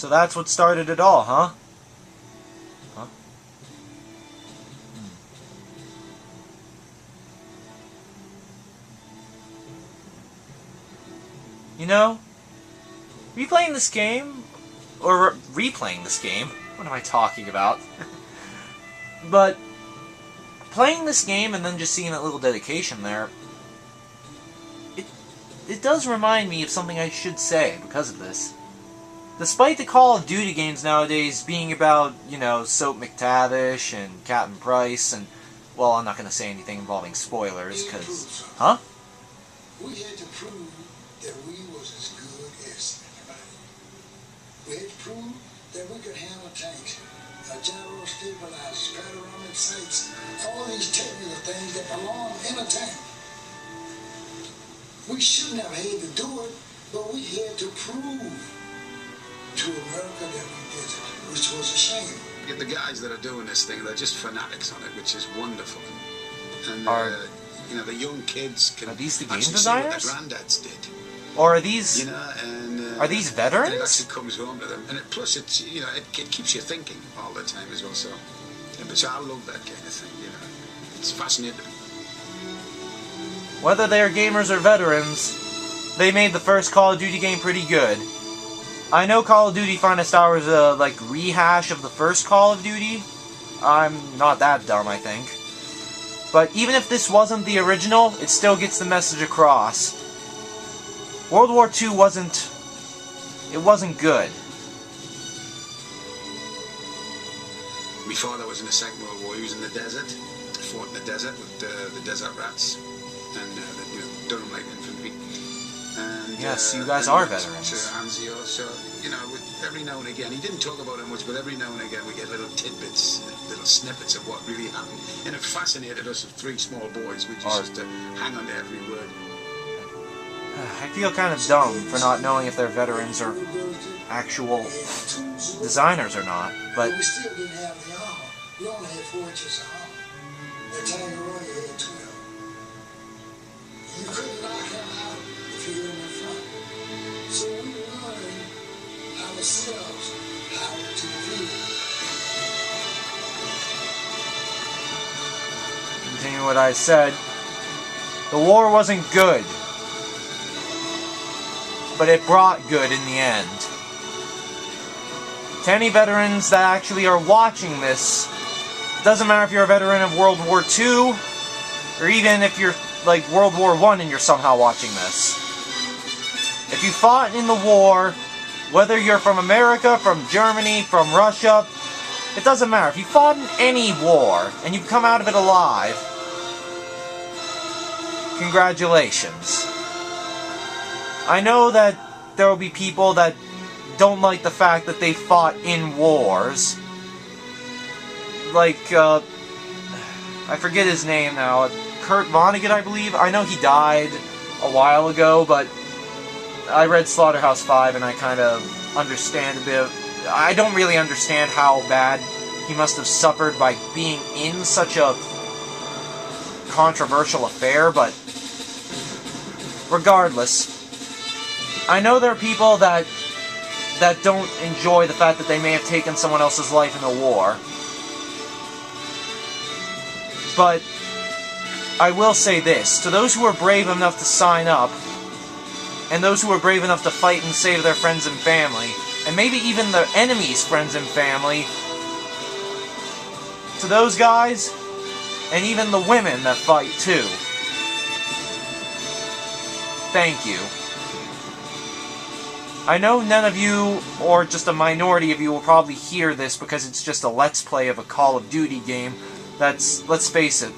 So that's what started it all, huh? Huh? You know, replaying this game, or replaying this game, what am I talking about? But playing this game and then just seeing that little dedication there, it does remind me of something I should say because of this. Despite the Call of Duty games nowadays being about, you know, Soap McTavish and Captain Price and, well, I'm not going to say anything involving spoilers, because... Huh? We had to prove that we was as good as anybody. We had to prove that we could handle tanks, gyro stabilizers, panoramic sights, all these technical things that belong in a tank. We shouldn't have had to do it, but we had to prove to America that we did it, which was a shame. The guys that are doing this thing, they're just fanatics on it, which is wonderful. And you know, the young kids can are these the game actually designers? see what their granddads did. Or are these? You know, and are these veterans? It actually comes home to them, and plus it's, you know, it keeps you thinking all the time as well. So, so I love that kind of thing. You know, it's fascinating. Whether they are gamers or veterans, they made the first Call of Duty game pretty good. I know Call of Duty Finest Hour is a, like, rehash of the first Call of Duty. I'm not that dumb, I think. But even if this wasn't the original, it still gets the message across. World War II wasn't good. My father was in the Second World War. He was in the desert, fought in the desert with the desert rats, and you know, Durham Light Infantry. And, yes, you guys are veterans. Anzio, so, you know, every now and again, he didn't talk about it much, but every now and again we get little tidbits, little snippets of what really happened. And it fascinated us as three small boys. We just used to hang on to every word. I feel kind of dumb for not knowing if they're veterans or actual designers or not, but... We still didn't have the armor. We only had 4 inches of armor. That time you only had 12. You couldn't knock him out if you were in the front. So we learned ourselves how to defeat it. Continuing what I said, the war wasn't good, but it brought good in the end. To any veterans that actually are watching this, doesn't matter if you're a veteran of World War II, or even if you're like World War I and you're somehow watching this. If you fought in the war, whether you're from America, from Germany, from Russia, it doesn't matter. If you fought in any war, and you've come out of it alive, congratulations. I know that there will be people that don't like the fact that they fought in wars. Like, I forget his name now. Kurt Vonnegut, I believe. I know he died a while ago, but I read Slaughterhouse-5 and I kind of understand a bit. I don't really understand how bad he must have suffered by being in such a controversial affair, but regardless, I know there are people that don't enjoy the fact that they may have taken someone else's life in a war. But I will say this, to those who are brave enough to sign up, and those who are brave enough to fight and save their friends and family, and maybe even their enemies' friends and family, to those guys, and even the women that fight too, thank you. I know none of you, or just a minority of you, will probably hear this because it's just a Let's Play of a Call of Duty game that's, let's face it,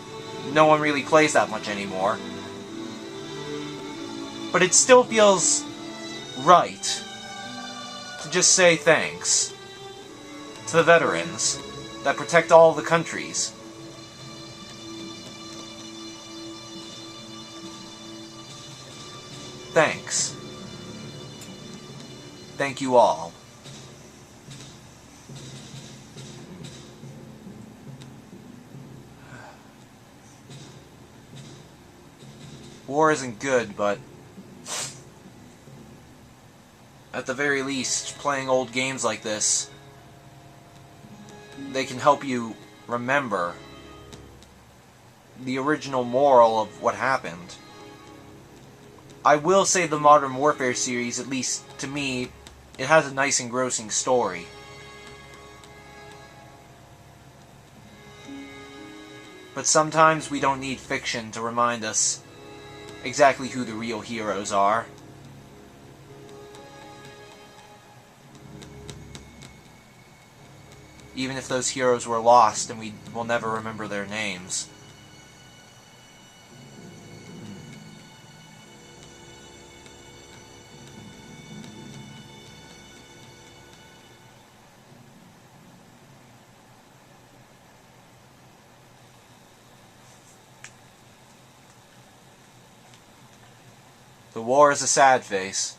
no one really plays that much anymore. But it still feels right to just say thanks to the veterans that protect all the countries. Thanks. Thank you all. War isn't good, but at the very least, playing old games like this, they can help you remember the original moral of what happened. I will say the Modern Warfare series, at least to me, it has a nice engrossing story. But sometimes we don't need fiction to remind us exactly who the real heroes are. Even if those heroes were lost and we will never remember their names. The war is a sad face.